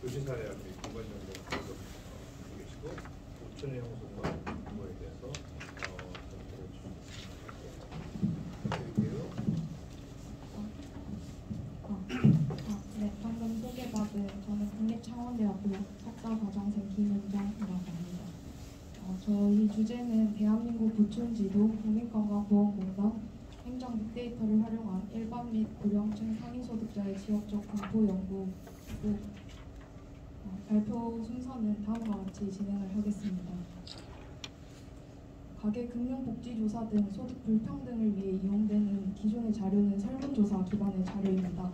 교시사례학의 공간 정보를 보고 계시고 오천의 형성과 정보에 대해서 전달해 주시면 네, 방금 소개받은 저는 국립창원대학교 석사과정생 김은정이라고 합니다. 저희 주제는 대한민국 부촌지도 국민건강보험공단 행정 빅데이터를 활용한 일반 및 고령층 상위소득자의 지역적 분포 연구고 발표 순서는 다음과 같이 진행을 하겠습니다. 가계금융복지조사 등 소득 불평등을 위해 이용되는 기존의 자료는 설문조사 기반의 자료입니다.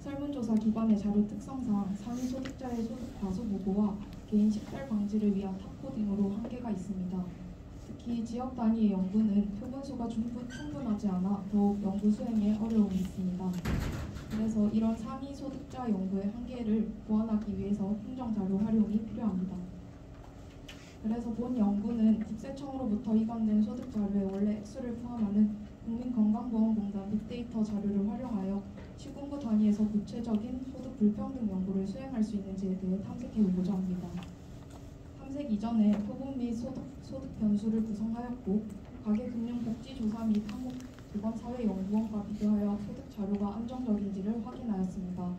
설문조사 기반의 자료 특성상 상위 소득자의 소득 과소 보고와 개인 식별 방지를 위한 탑코딩으로 한계가 있습니다. 특히 지역 단위의 연구는 표본수가 충분하지 않아 더욱 연구 수행에 어려움이 있습니다. 그래서 이런 상위 소득자 연구의 한계를 보완하기 위해서 행정자료 활용이 필요합니다. 그래서 본 연구는 국세청으로부터 이관된 소득 자료에 원래 액수를 포함하는 국민건강보험공단 빅데이터 자료를 활용하여 시군구 단위에서 구체적인 소득 불평등 연구를 수행할 수 있는지에 대해 탐색해보고자 합니다. 탐색 이전에 표본 및 소득 변수를 구성하였고 가계금융복지조사 및 한국보건사회연구원과 비교하여 소득 자료가 안정적인지를 확인하였습니다.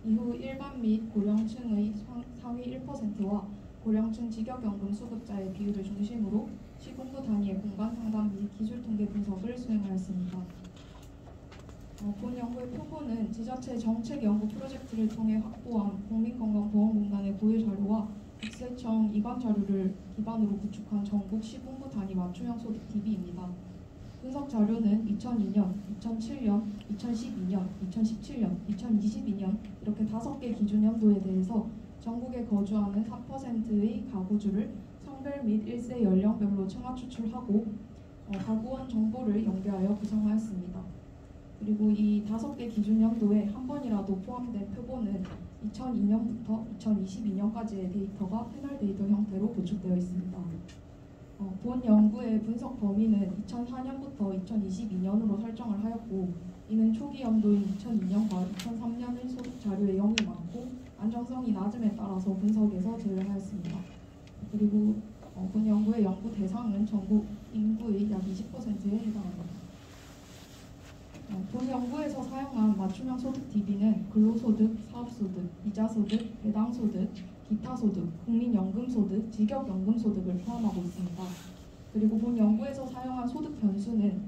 이후 일반 및 고령층의 상위 1%와 고령층 직역연금 수급자의 비율을 중심으로 시군구 단위의 공간 상담 및 기술통계 분석을 수행하였습니다. 본 연구의 표본은 지자체 정책 연구 프로젝트를 통해 확보한 국민건강보험공단의 고유 자료와 국세청 이관 자료를 기반으로 구축한 전국 시군구 단위 맞춤형 소득 DB입니다. 분석 자료는 2002년, 2007년, 2012년, 2017년, 2022년 이렇게 5개 기준 연도에 대해서 전국에 거주하는 4%의 가구주를 성별 및 1세 연령별로 층화 추출하고 가구원 정보를 연계하여 구성하였습니다. 그리고 이 5개 기준 연도에 한 번이라도 포함된 표본은 2002년부터 2022년까지의 데이터가 패널 데이터 형태로 구축되어 있습니다. 본 연구의 분석 범위는 2004년부터 2022년으로 설정을 하였고 이는 초기 연도인 2002년과 2003년의 소득 자료의 영이 많고 안정성이 낮음에 따라서 분석에서 제외하였습니다. 그리고 본 연구의 연구 대상은 전국 인구의 약 20%에 해당합니다. 본 연구에서 사용한 맞춤형 소득 DB는 근로소득, 사업소득, 이자소득, 배당소득, 기타소득, 국민연금소득, 직역연금소득을 포함하고 있습니다. 그리고 본 연구에서 사용한 소득 변수는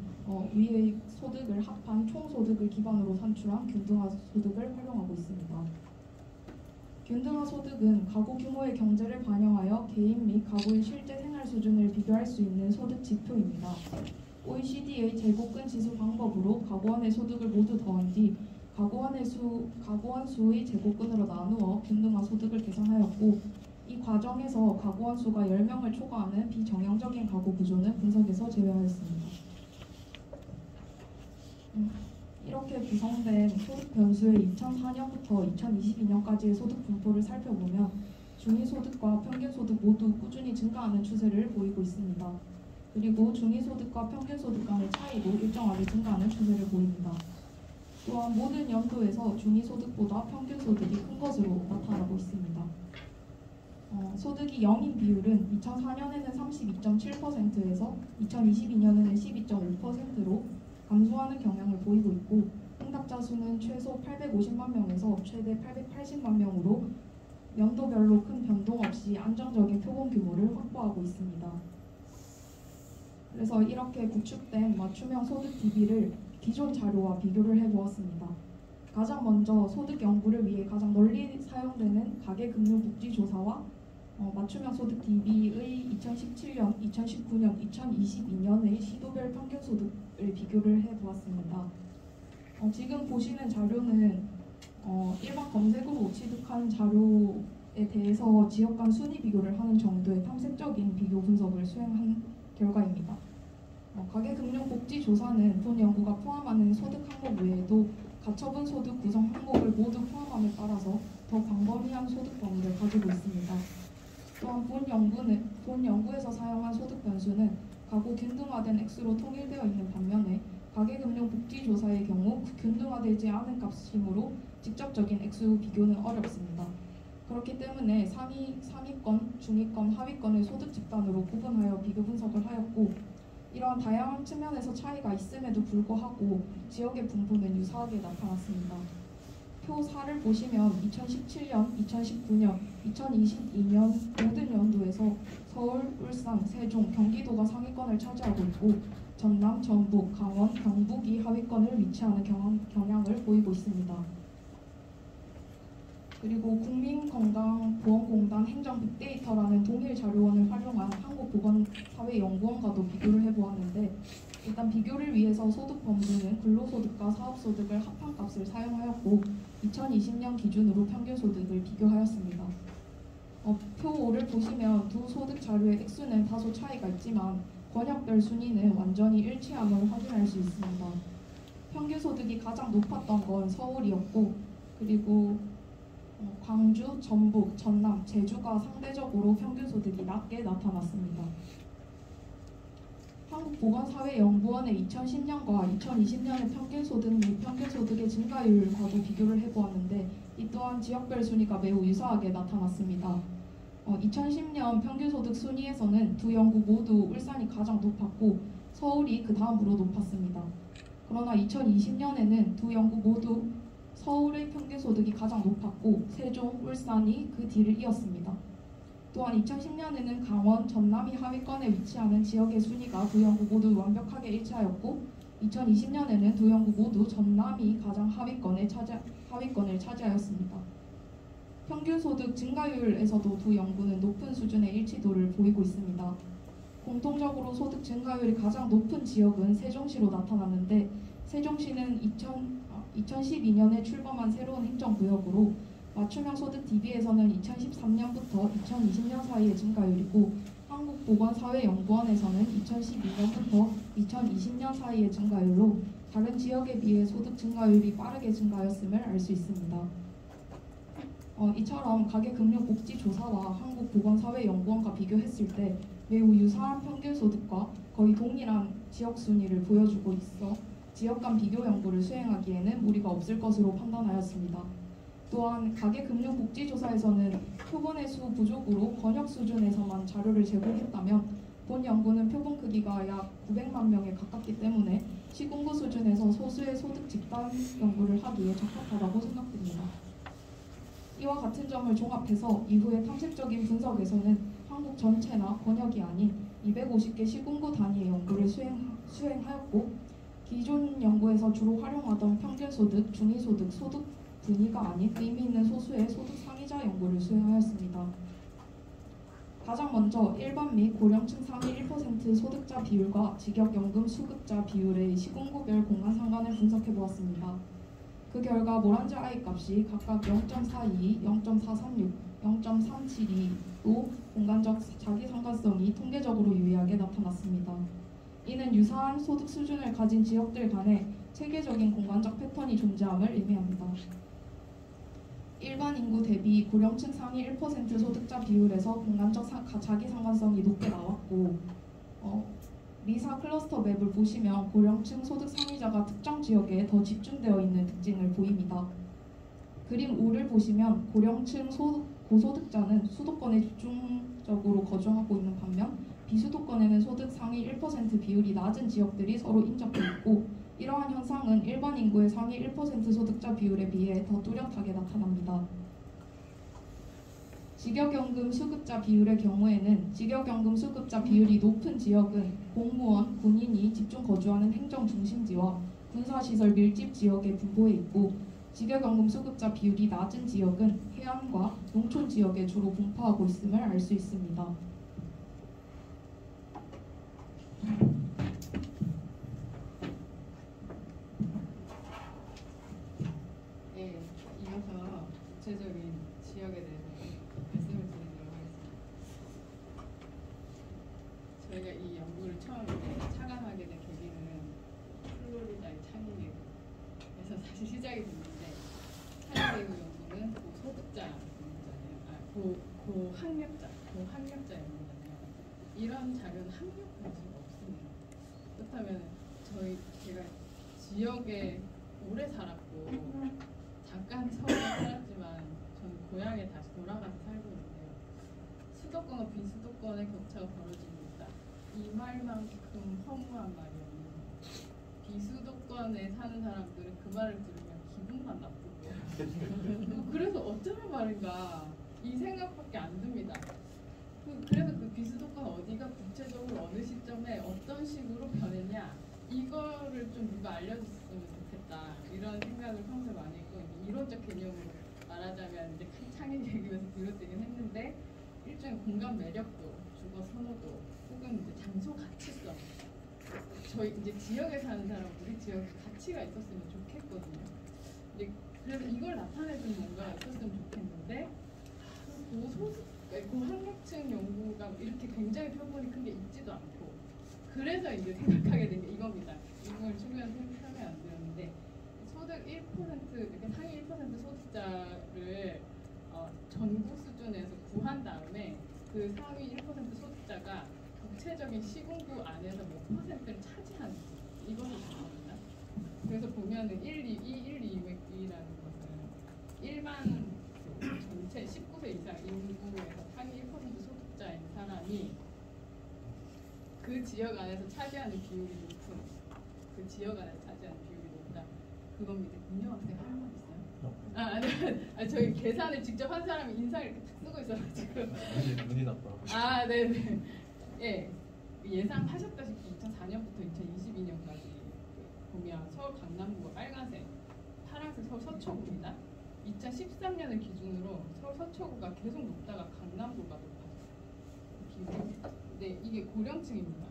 위의 소득을 합한 총소득을 기반으로 산출한 균등화 소득을 활용하고 있습니다. 균등화 소득은 가구 규모의 경제를 반영하여 개인 및 가구의 실제 생활 수준을 비교할 수 있는 소득 지표입니다. OECD의 제곱근 지수 방법으로 가구원의 소득을 모두 더한 뒤 가구원 수의 제곱근으로 나누어 균등화 소득을 계산하였고 이 과정에서 가구원 수가 10명을 초과하는 비정형적인 가구 구조는 분석에서 제외하였습니다. 이렇게 구성된 소득 변수의 2004년부터 2022년까지의 소득 분포를 살펴보면 중위소득과 평균소득 모두 꾸준히 증가하는 추세를 보이고 있습니다. 그리고 중위소득과 평균소득 간의 차이도 일정하게 증가하는 추세를 보입니다. 또한 모든 연도에서 중위소득보다 평균소득이 큰 것으로 나타나고 있습니다. 소득이 0인 비율은 2004년에는 32.7%에서 2022년에는 12.5%로 감소하는 경향을 보이고 있고 응답자 수는 최소 850만 명에서 최대 880만 명으로 연도별로 큰 변동 없이 안정적인 표본 규모를 확보하고 있습니다. 그래서 이렇게 구축된 맞춤형 소득 DB를 기존 자료와 비교를 해보았습니다. 가장 먼저 소득 연구를 위해 가장 널리 사용되는 가계금융복지조사와 맞춤형 소득 DB의 2017년, 2019년, 2022년의 시도별 평균소득을 비교를 해보았습니다. 지금 보시는 자료는 일반 검색으로 취득한 자료에 대해서 지역 간 순위 비교를 하는 정도의 탐색적인 비교 분석을 수행한 결과입니다. 가계금융복지조사는 본 연구가 포함하는 소득 항목 외에도 가처분 소득 구성 항목을 모두 포함함에 따라서 더 광범위한 소득 범위를 가지고 있습니다. 또한 본 연구에서 사용한 소득 변수는 가구 균등화된 액수로 통일되어 있는 반면에 가계금융복지조사의 경우 균등화되지 않은 값이므로 직접적인 액수 비교는 어렵습니다. 그렇기 때문에 상위권, 중위권, 하위권을 소득 집단으로 구분하여 비교 분석을 하였고, 이러한 다양한 측면에서 차이가 있음에도 불구하고 지역의 분포는 유사하게 나타났습니다. 표 4를 보시면 2017년, 2019년, 2022년 모든 연도에서 서울, 울산, 세종, 경기도가 상위권을 차지하고 있고 전남, 전북, 강원, 경북이 하위권을 위치하는 경향을 보이고 있습니다. 그리고 국민건강보험공단 행정빅데이터라는 동일 자료원을 활용한 한국보건사회연구원과도 비교를 해보았는데, 일단 비교를 위해서 소득 범주는 근로소득과 사업소득을 합한 값을 사용하였고 2020년 기준으로 평균소득을 비교하였습니다. 표 5를 보시면 두 소득 자료의 액수는 다소 차이가 있지만 권역별 순위는 완전히 일치함을 확인할 수 있습니다. 평균소득이 가장 높았던 건 서울이었고, 그리고 광주, 전북, 전남, 제주가 상대적으로 평균소득이 낮게 나타났습니다. 한국보건사회연구원의 2010년과 2020년의 평균소득 및 평균소득의 증가율과도 비교를 해보았는데, 이 또한 지역별 순위가 매우 유사하게 나타났습니다. 2010년 평균소득 순위에서는 두 연구 모두 울산이 가장 높았고 서울이 그 다음으로 높았습니다. 그러나 2020년에는 두 연구 모두 서울의 평균소득이 가장 높았고 세종, 울산이 그 뒤를 이었습니다. 또한 2010년에는 강원, 전남이 하위권에 위치하는 지역의 순위가 두 연구 모두 완벽하게 일치하였고 2020년에는 두 연구 모두 전남이 가장 하위권을 차지하였습니다. 평균소득 증가율에서도 두 연구는 높은 수준의 일치도를 보이고 있습니다. 공통적으로 소득 증가율이 가장 높은 지역은 세종시로 나타났는데, 세종시는 2012년에 출범한 새로운 행정구역으로 맞춤형 소득 DB에서는 2013년부터 2020년 사이의 증가율이고 한국보건사회연구원에서는 2012년부터 2020년 사이의 증가율로 다른 지역에 비해 소득 증가율이 빠르게 증가하였음을 알 수 있습니다. 이처럼 가계금융복지조사와 한국보건사회연구원과 비교했을 때 매우 유사한 평균소득과 거의 동일한 지역 순위를 보여주고 있어 지역 간 비교 연구를 수행하기에는 무리가 없을 것으로 판단하였습니다. 또한 가계금융복지조사에서는 표본의 수 부족으로 권역 수준에서만 자료를 제공했다면 본 연구는 표본 크기가 약 900만 명에 가깝기 때문에 시군구 수준에서 소수의 소득 집단 연구를 하기에 적합하다고 생각됩니다. 이와 같은 점을 종합해서 이후의 탐색적인 분석에서는 한국 전체나 권역이 아닌 250개 시군구 단위의 연구를 수행하였고 기존 연구에서 주로 활용하던 평균소득, 중위소득, 소득 분위가 아닌 의미 있는 소수의 소득 상위자 연구를 수행하였습니다. 가장 먼저 일반 및 고령층 상위 1% 소득자 비율과 직역연금 수급자 비율의 시군구별 공간 상관을 분석해보았습니다. 그 결과 모란지 I 값이 각각 0.42, 0.436, 0.372로 공간적 자기 상관성이 통계적으로 유의하게 나타났습니다. 이는 유사한 소득 수준을 가진 지역들 간에 체계적인 공간적 패턴이 존재함을 의미합니다. 일반 인구 대비 고령층 상위 1% 소득자 비율에서 공간적 자기 상관성이 높게 나왔고 리사 클러스터 맵을 보시면 고령층 소득 상위자가 특정 지역에 더 집중되어 있는 특징을 보입니다. 그림 5를 보시면 고령층 고소득자는 수도권에 집중적으로 거주하고 있는 반면 비수도권에는 소득 상위 1% 비율이 낮은 지역들이 서로 인접해 있고 이러한 현상은 일반 인구의 상위 1% 소득자 비율에 비해 더 뚜렷하게 나타납니다. 직역연금 수급자 비율의 경우에는 직역연금 수급자 비율이 높은 지역은 공무원, 군인이 집중 거주하는 행정 중심지와 군사시설 밀집 지역에 분포해 있고 직역연금 수급자 비율이 낮은 지역은 해안과 농촌 지역에 주로 분포하고 있음을 알 수 있습니다. 네, 이어서 구체적인 지역에 대해서 말씀을 드리도록 하겠습니다. 저희가 이 연구를 처음 차관하게 된 계기는 플로리다의 창의대학에서 사실 시작이 됐는데 창의대학 연구는 고소득자 연구잖아요. 고학력자 연구잖아요. 이런 자료는 학력할 수가 없습니다. 그렇다면 제가 지역에 오래 살았고 잠깐 서울에 살았지만 저는 고향에 다시 돌아가서 살고 있는데요. 수도권과 비수도권의 격차가 벌어지고 있다. 이 말만큼 허무한 말이 없는. 비수도권에 사는 사람들은 그 말을 들으면 기분만 나쁘고 그래서 어쩌면 말인가 이 생각밖에 안 듭니다. 그래서 그 비수도권 어디가 구체적으로 어느 시점에 어떤 식으로 변했냐 이거를 좀 누가 알려줬으면 좋겠다 이런 생각을 평소에 많이 했고 이론적 개념으로 말하자면 이제 창의 계획에서 비롯되긴 했는데 일종의 공간 매력도 주거 선호도 혹은 이제 장소 가치성 저희 이제 지역에 사는 사람 우리 지역에 가치가 있었으면 좋겠거든요. 근데 그래서 이걸 나타내주는 뭔가가 있었으면 좋겠는데 고학력층 연구가 이렇게 굉장히 표본이 큰 게 있지도 않고 그래서 이제 생각하게 된 게 이겁니다. 이걸 최근에 생각하면 안 되는데 소득 1% 이렇게 상위 1% 소득자를 전국 수준에서 구한 다음에 그 상위 1% 소득자가 구체적인 시군구 안에서 몇 퍼센트를 차지하는지 이거를 보입니다. 그래서 보면은 1, 2위라는 것은 일반 전체 19세 이상 인구에서 상위 1% 소득자인 사람이 그 지역 안에서 차지하는 비율이 높은 그 지역 안에서 차지하는 비율이 높다. 그겁니다. 민영학생 할 말 있어요? 아니, 저희 계산을 직접 한 사람이 인상을 이렇게 탁 쓰고 있어가지고 눈이 나빠요. 아, 네네. 예, 예상하셨다시피 2004년부터 2022년까지 보면 서울 강남구가 빨간색, 파란색 서울 서초구입니다. 2013년을 기준으로 서울 서초구가 계속 높다가 강남구가 높아져요. 네, 이게 고령층입니다.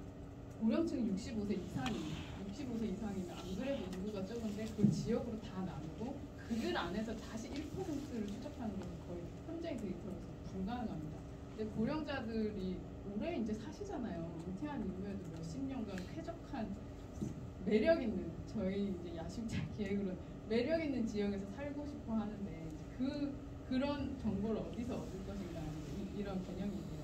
고령층은 65세 이상입니다. 65세 이상이면 안 그래도 인구가 적은데 그 지역으로 다 나누고 그들 안에서 다시 1%를 추적하는 것은 거의 현재 데이터로서 불가능합니다. 근데 고령자들이 오래 이제 사시잖아요. 은퇴한 이후에도 몇십 년간 쾌적한 매력 있는 저희 이제 야심차 기획으로 매력 있는 지역에서 살고 싶어 하는데 그런 정보를 어디서 얻을 것인가 이런 개념이고요.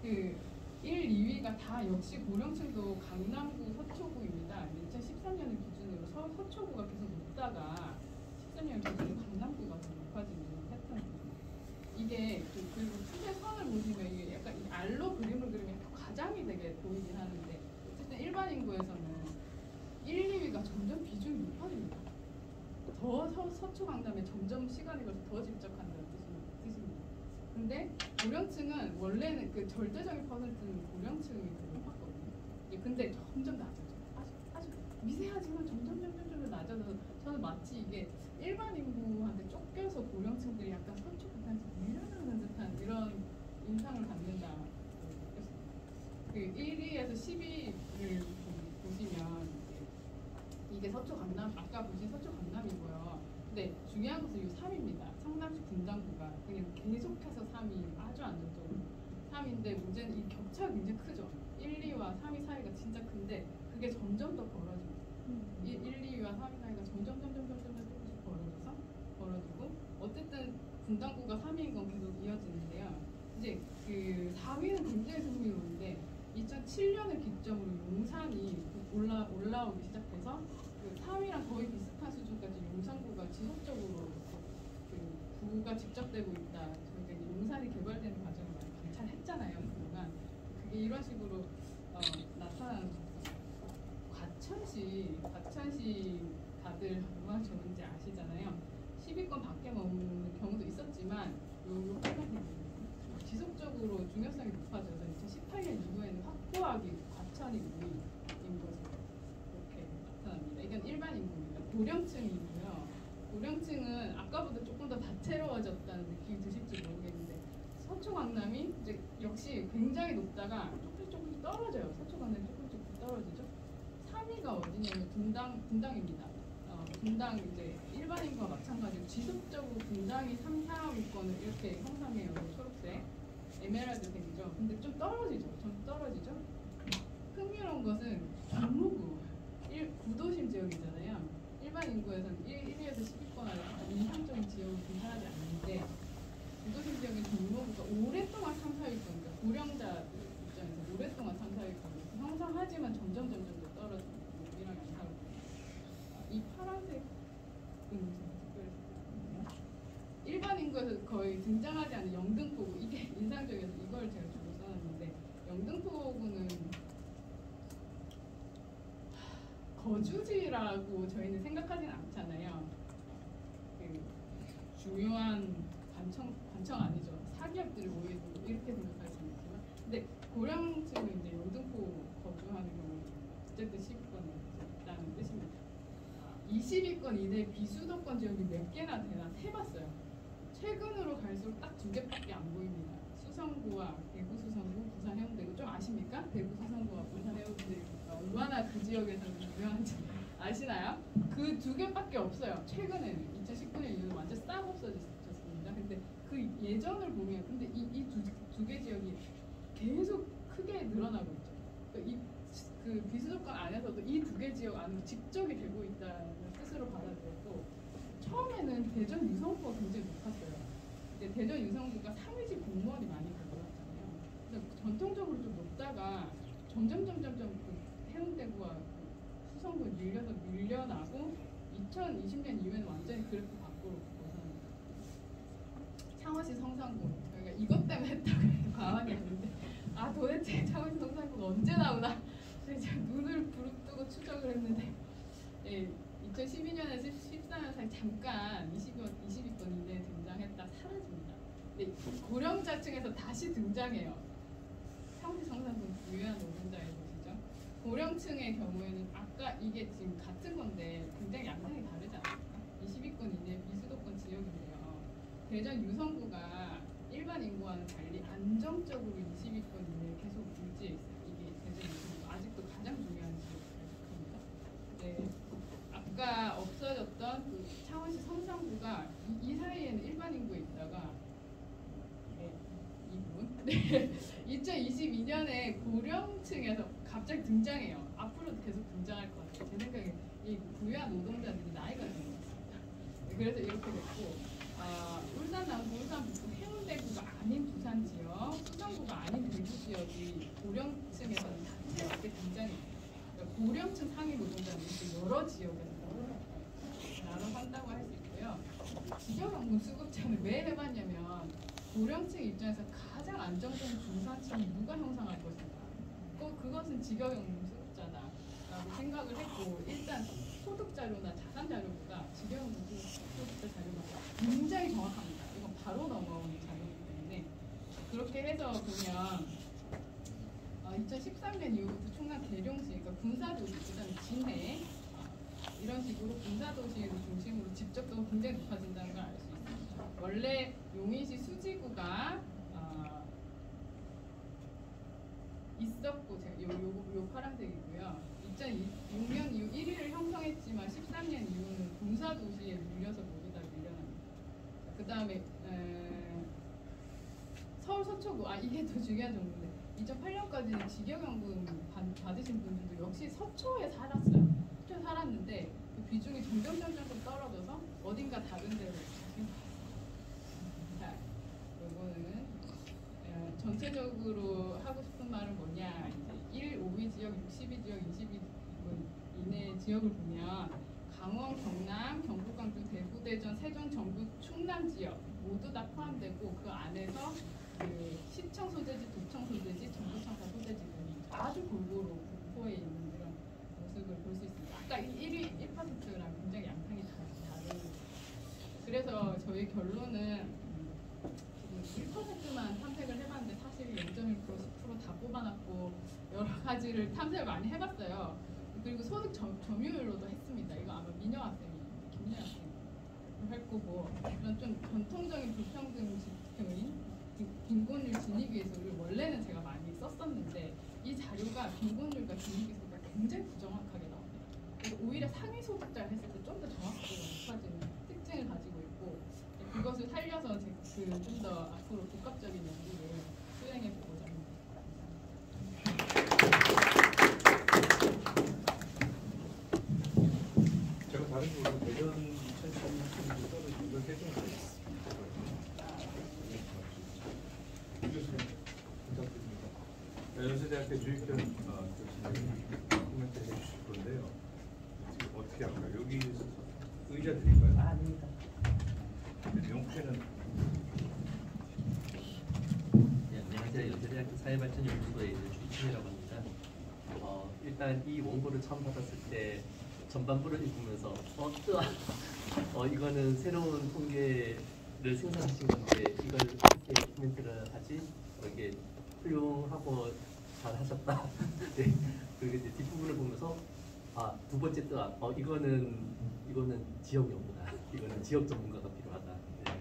그 1, 2위가 다 역시 고령층도 강남구, 서초구입니다. 2013년을 기준으로 서초구가 계속 높다가 13년 기준으로 강남구가 더 높아지는 패턴입니다. 이게 그리고 추세선을 보시면 이게 약간 이 알로 그림을 그리면 약간 과장이 되게 보이긴 하는데 어쨌든 일반 인구에서는 1, 2위가 점점 비중이 높아집니다. 더 서초 강남에 점점 시간이 걸려서 더 집적한다는 뜻입니다. 근데 고령층은 원래는 그 절대적인 퍼센트는 고령층이 더 높았거든요. 근데 점점 낮아져. 아주 미세하지만 점점 낮아져서 저는 마치 이게 일반 인구한테 쫓겨서 고령층들이 약간 서초 강남에서 밀려나는 듯한 이런 인상을 갖는다. 그 1위에서 10위를 보시면 이게 서초 강남 아까 보신 서초 강남이고요. 근데 중요한 것은 이 3위입니다. 성남시 분당구가 그냥 계속해서 3위 아주 안정적으로 3위인데 문제는 이 격차가 굉장히 크죠. 1, 2와 3위 사이가 진짜 큰데 그게 점점 더 벌어집니다. 1, 2위와 3위 사이가 점점 조금씩 벌어지고 어쨌든 분당구가 3위인 건 계속 이어지는데요. 이제 그 4위는 굉장히 흥미로운데 2007년을 기점으로 용산이 올라오기 시작해서 그 3위랑 거의 비슷한 수준까지 용산구가 지속적으로 그 구가 집적되고 있다. 저희가 이제 용산이 개발되는 과정을 많이 관찰했잖아요. 그동안 그게 이런 식으로 나타나는 과천시 다들 얼마나 좋은지 아시잖아요. 10위권 밖에 머무는 경우도 있었지만 요 빨간색이 지속적으로 중요성이 높아져서 2018년 이후에는 확고하게 과천이 우위인 것으로 이렇게 나타납니다. 이건 일반 인구입니다. 고령층이고요. 고령층은 아까보다 조금 더 다채로워졌다는 느낌이 드실지 모르겠는데 서초 강남이 이제 역시 굉장히 높다가 조금씩 떨어져요. 서초 강남이 조금씩 떨어지죠. 3위가 어디냐면 분당입니다. 분당 이제 일반 인구와 마찬가지로 지속적으로 분당이 3, 4위권을 이렇게 형성해요. 초록색 에메랄드색이죠. 근데 좀 떨어지죠. 흥미로운 것은 종로구 구도심 지역이잖아요. 일반 인구에서는 1위에서 10위권 안에 인상적인 지역을 분산하지 않는데 구도심 지역의 종로구가 오랫동안 3, 4위권 그러니까 고령자 입장에서 오랫동안 3, 4위권 형성하지만 점점 더 떨어지는 이런 양상을 이 파란색은 일반 인구에서 거의 인정하지 않는 영등포구 이게 인상적이어서 이걸 제가 주로 써놨는데 영등포구는 거주지라고 저희는 생각하지는 않잖아요. 그 중요한 관청 아니죠. 사기업들이 모이고 이렇게 생각할 수 있지만, 근데 고령층은 이제 영등포 거주하는 경우 어쨌든 10위권이라는 뜻입니다. 20위권 이내 비수도권 지역이 몇 개나 되나 세봤어요. 최근으로 갈수록 딱 2개밖에 안 보입니다. 수성구와 대구 수성구, 부산 해운대구. 좀 아십니까? 대구 수성구와 부산 해운대구가 얼마나 그 지역에서는 유명한지 아시나요? 그 2개밖에 없어요. 최근에는 2019년 이후로 완전 싹 없어졌습니다. 근데 그 예전을 보면 근데 이 두 개 지역이 계속 크게 늘어나고 있죠. 그러니까 그 비수도권 안에서도 이 2개 지역 안으로 집적이 되고 있다는 뜻으로 받아들였고, 처음에는 대전 유성구가 굉장히 높았어요. 근데 대전 유성구가 상위직 공무원이 많이 들어왔잖아요. 그래서 전통적으로 좀 높다가 점점 그 해운대구와 그 수성구 밀려나고 2020년 이후에는 완전히 그래프 밖으로 벗어납니다. 창원시 성산구, 저희가 이것 때문에 했다고 해도 과언이 아닌데, 아 도대체 창원시 성산구가 언제 나오나 제가 눈을 부릅뜨고 추적을 했는데, 예, 2012년에서 14년 사이 잠깐 20위권 이내에 등장했다 사라집니다. 근데 고령자층에서 다시 등장해요. 창원시 성산구 유일한 노동자의 곳이죠. 고령층의 경우에는 아까 이게 지금 같은 건데 굉장히 양상이 다르지 않습니까? 20위권 이내 비수도권 지역인데요. 대전 유성구가 일반 인구와는 달리 안정적으로 20위권 이내에 계속 유지해 있어요. 이게 대전 유성구 아직도 가장 중요한 지역입니다. 네, 아까 없어졌던 그 창원시 성산구가 이 사이에는 일반 인구에 있다가 이분 2022년에 고령층에서 갑자기 등장해요. 앞으로도 계속 등장할 것 같아요. 제 생각에 이 부유한 노동자들이 나이가 드는 것 같습니다. 네, 그래서 이렇게 됐고, 울산 남구, 울산 북구, 해운대구가 아닌 부산 지역, 수성구가 아닌 대구 지역이 고령층에서는 다채롭게 등장해요. 그러니까 고령층 상위 노동자는 여러 지역에서 나눠한다고 할 수 있고요. 직역연금 수급자는 왜 해봤냐면, 고령층 입장에서 가장 안정적인 중산층이 누가 형성할 것인가, 그것은 직역연금 수급자다라고 생각을 했고, 일단 소득 자료나 자산 자료보다 직역연금 수급자 자료가 굉장히 정확합니다. 이건 바로 넘어오는 자료이기 때문에 그렇게 해서 보면 2013년 이후부터 충남 계룡시, 그러니까 군사도시, 그다음에 진해 이런 식으로 군사도시를 중심으로 집적도가 굉장히 높아진다는 걸 알 수 있습니다. 원래 용인시 수지구가 있었고, 제가 요 파란색이고요. 2006년 이후 1위를 형성했지만 13년 이후는 군사도시에 밀려서 모두 다 밀려납니다. 그 다음에 서울 서초구, 이게 더 중요한 정보인데 2008년까지 직역연금 받으신 분들도 역시 서초에 살았어요. 서초에 살았는데 그 비중이 점점 떨어져서 어딘가 다른 데로 가신 거예요. 자, 요거는 전체적으로 하고 싶은 말은 뭐냐, 이제 1, 5위 지역, 60위 지역, 20위 이내 지역을 보면 강원, 경남, 경북, 광주, 대구, 대전, 세종, 전북, 충남 지역 모두 다 포함되고, 그 안에서 그 시청 소재지, 도청 소재지, 정부청사 소재지 등이 아주 골고루 분포해 있는 그런 모습을 볼 수 있습니다. 아까 1위 1%랑 굉장히 양상이 다른. 그래서 저희 결론은 지금 1%만 탐색을 해봤는데 사실 0.1% 다 뽑아놨고 여러 가지를 탐색을 많이 해봤어요. 그리고 소득 점유율로도 했습니다. 이거 아마 민영 학생이, 김민영 학생이 할 거고, 이런 좀 전통적인 불평등 지표인 빈곤율 진위기회소를 원래는 제가 많이 썼었는데 이 자료가 빈곤율과 진위기회소가 굉장히 부정확하게 나옵니다. 그래서 오히려 상위 소득자를 했을 때 좀 더 정확도가 높아지는 특징을 가지고 있고, 그것을 살려서 좀 더 앞으로 복합적인 연구를 수행해 보고자 합니다. 제가 다른 쪽으로 대전 2016년도 떨어진 걸 해석을 부탁드립니다. 연세대학교 주익현 교수님 코멘트 해주실 건데요. 지금 어떻게 할까요? 여기 의자 드릴까요? 아닙니다. 영표는 사회발전연구소의 주희춘이라고 합니다. 일단 이 원고를 처음 받았을 때 전반부를 읽으면서 이거는 새로운 통계를 생산하신 건데 이걸 어떻게 코멘트를 하지? 이게 훌륭하고 잘 하셨다. 네. 그리고 이제 뒷부분을 보면서 두 번째 뜻, 이거는 지역 연구다. 이거는 지역 전문가가 필요하다. 네.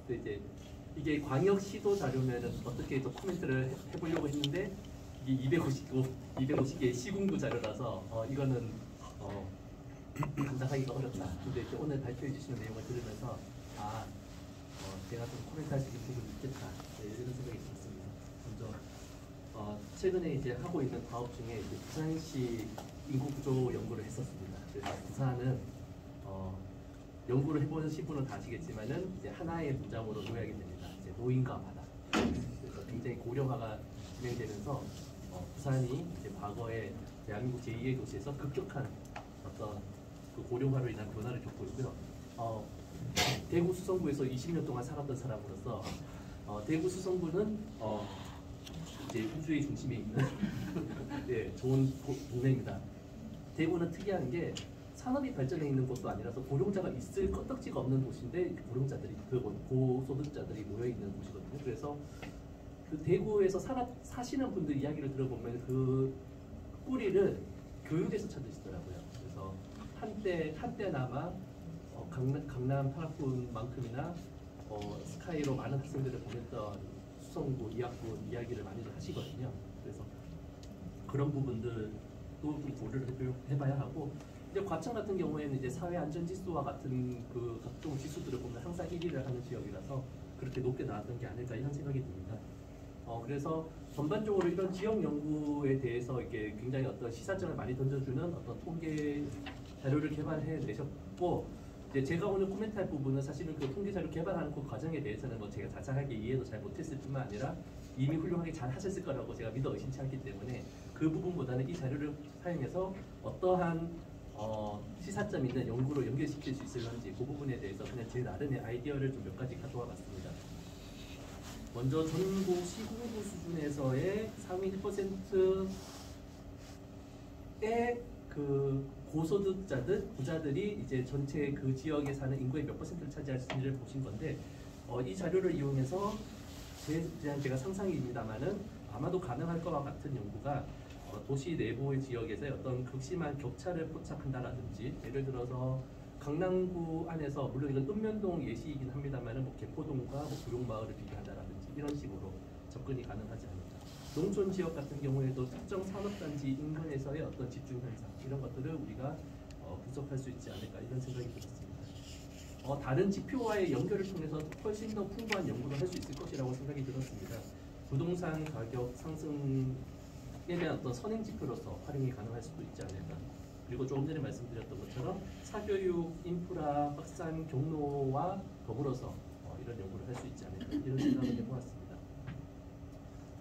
근데 이제 이게 광역시도 자료면은 어떻게 또 코멘트를 해보려고 했는데 이게 250개의 시군구 자료라서 이거는 감당하기가 어렵다. 근데 이제 오늘 발표해 주시는 내용을 들으면서 제가 좀 코멘트할 수 있는 부분이 있겠다. 네, 이런 생각이 들었습니다. 먼저 최근에 이제 하고 있는 과업 중에 이제 부산시 인구 구조 연구를 했었습니다. 그래서 부산은 연구를 해보신 분은 다 아시겠지만은 이제 하나의 문장으로 요약이 됩니다. 이제 노인과 바다. 그래서 굉장히 고령화가 진행되면서 부산이 이제 과거에 대한민국 제2의 도시에서 급격한 어떤 그 고령화로 인한 변화를 겪고 있고요. 대구 수성구에서 20년 동안 살았던 사람으로서 대구 수성구는 이제 우주의 중심에 있는 네, 좋은 동네입니다. 대구는 특이한 게 산업이 발전해 있는 곳도 아니라서 고령자가 있을 끄떡지가 없는 도시인데 고령자들이 고소득자들이 모여 있는 곳이거든요. 그래서 그 대구에서 사시는 분들 이야기를 들어보면 그 뿌리를 교육에서 찾으시더라고요. 그래서 한때나마 강남 8학군만큼이나 스카이로 많은 학생들을 보냈던 수성구, 이학군 이야기를 많이들 하시거든요. 그래서 그런 부분들도 좀 고려를 해봐야 하고, 이제 과천 같은 경우에는 이제 사회 안전 지수와 같은 그 각종 지수들을 보면 항상 1위를 하는 지역이라서 그렇게 높게 나왔던 게 아닐까 이런 생각이 듭니다. 그래서 전반적으로 이런 지역 연구에 대해서 이게 굉장히 어떤 시사점을 많이 던져주는 어떤 통계 자료를 개발해 내셨고, 이제 제가 오늘 코멘트할 부분은 사실은 그 통계 자료 개발하는 그 과정에 대해서는 뭐 제가 자세하게 이해도 잘 못했을 뿐만 아니라 이미 훌륭하게 잘 하셨을 거라고 제가 믿어 의심치 않기 때문에 그 부분보다는 이 자료를 사용해서 어떠한 시사점 있는 연구로 연결시킬 수 있을런지 그 부분에 대해서 그냥 제 나름의 아이디어를 좀 몇 가지 가져와 봤습니다. 먼저 전국 시군구 수준에서의 상위 1%의 그 고소득자들, 부자들이 이제 전체 그 지역에 사는 인구의 몇 퍼센트를 차지할 수 있는지를 보신 건데, 이 자료를 이용해서 제가 상상입니다만은 아마도 가능할 것과 같은 연구가 도시 내부의 지역에서의 어떤 극심한 격차를 포착한다라든지, 예를 들어서 강남구 안에서 물론 이건 읍면동 예시이긴 합니다만은 뭐 개포동과 뭐 구룡마을을 비교한다라든지 이런 식으로 접근이 가능하지 않을까. 농촌 지역 같은 경우에도 특정 산업단지 인근에서의 어떤 집중 현상 이런 것들을 우리가 분석할 수 있지 않을까 이런 생각이 들었습니다. 다른 지표와의 연결을 통해서 훨씬 더 풍부한 연구를 할 수 있을 것이라고 생각이 들었습니다. 부동산 가격 상승에 대한 어떤 선행 지표로서 활용이 가능할 수도 있지 않을까. 그리고 조금 전에 말씀드렸던 것처럼 사교육, 인프라, 확산, 경로와 더불어서 이런 연구를 할 수 있지 않을까 이런 생각을 해보았습니다.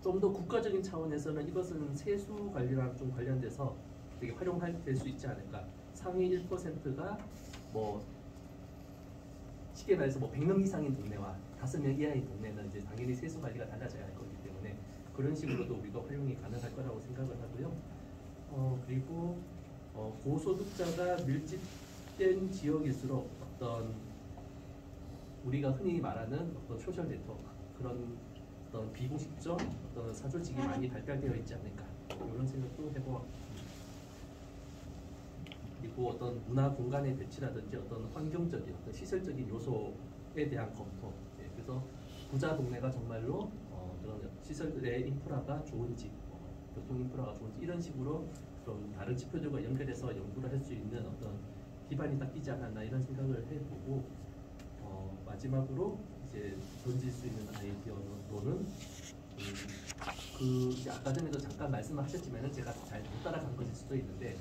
좀 더 국가적인 차원에서는 이것은 세수 관리랑 좀 관련돼서 되게 활용될 수 있지 않을까. 상위 1%가 뭐 쉽게 말해서 뭐 100명 이상인 동네와 5명 이하인 동네는 이제 당연히 세수 관리가 달라져야 할 거기 때문에 그런 식으로도 우리가 활용이 가능할 거라고 생각을 하고요. 그리고 고소득자가 밀집된 지역일수록 어떤 우리가 흔히 말하는 어떤 소셜 네트워크 그런 어떤 비공식적 어떤 사조직이 많이 발달되어 있지 않을까 이런 생각도 해보았습니다. 그리고 어떤 문화 공간의 배치라든지 어떤 환경적인 어떤 시설적인 요소에 대한 검토. 그래서 부자 동네가 정말로 그런 시설들의 인프라가 좋은지, 교통 인프라가 좋은지 이런 식으로 좀 다른 지표들과 연결해서 연구를 할 수 있는 어떤 기반이 닦이지 않았나 이런 생각을 해보고 마지막으로 이제 던질 수 있는 아이디어로는 이제 아까 전에도 잠깐 말씀을 하셨지만은 제가 잘 못 따라간 것일 수도 있는데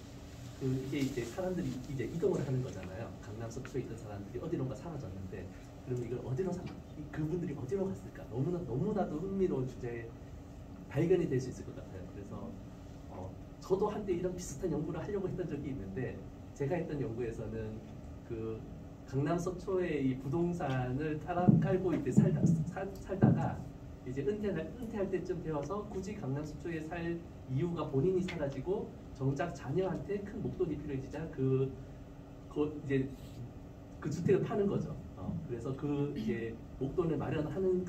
이게 이제 사람들이 이제 이동을 하는 거잖아요. 강남 서초에 있던 사람들이 어디론가 사라졌는데 그럼 이걸 어디로 그분들이 어디로 갔을까? 너무나도 흥미로운 주제에 발견이 될 수 있을 것 같아요. 그래서 저도 한때 이런 비슷한 연구를 하려고 했던 적이 있는데 제가 했던 연구에서는 그 강남 서초의 이 부동산을 깔고 이렇게 살다가 이제 은퇴할 때쯤 되어서 굳이 강남 서초에 살 이유가 본인이 사라지고 정작 자녀한테 큰 목돈이 필요해지자 이제 그 주택을 파는 거죠. 그래서 그 이제 목돈을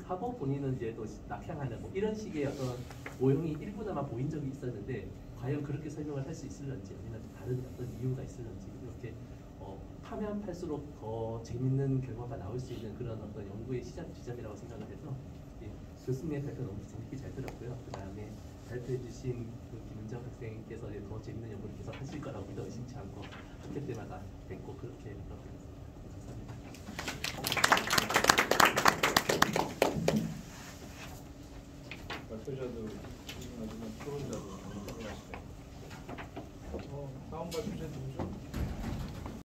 하고 본인은 이제 또 낙향하는 뭐 이런 식의 어떤 모형이 일부나마 보인 적이 있었는데 과연 그렇게 설명을 할 수 있을런지 아니면 다른 어떤 이유가 있을런지 이렇게 파면 팔수록 더 재밌는 결과가 나올 수 있는 그런 어떤 연구의 시작 지점이라고 생각을 해서 예, 교수님의 발표 너무 재밌게 잘 들었고요. 그 다음에 발표해주신 그 김은정 학생께서 더 재밌는 연구를 계속 하실 거라고 믿어 의심치 않고 학회 때마다 뵙고 그렇게 하겠습니다.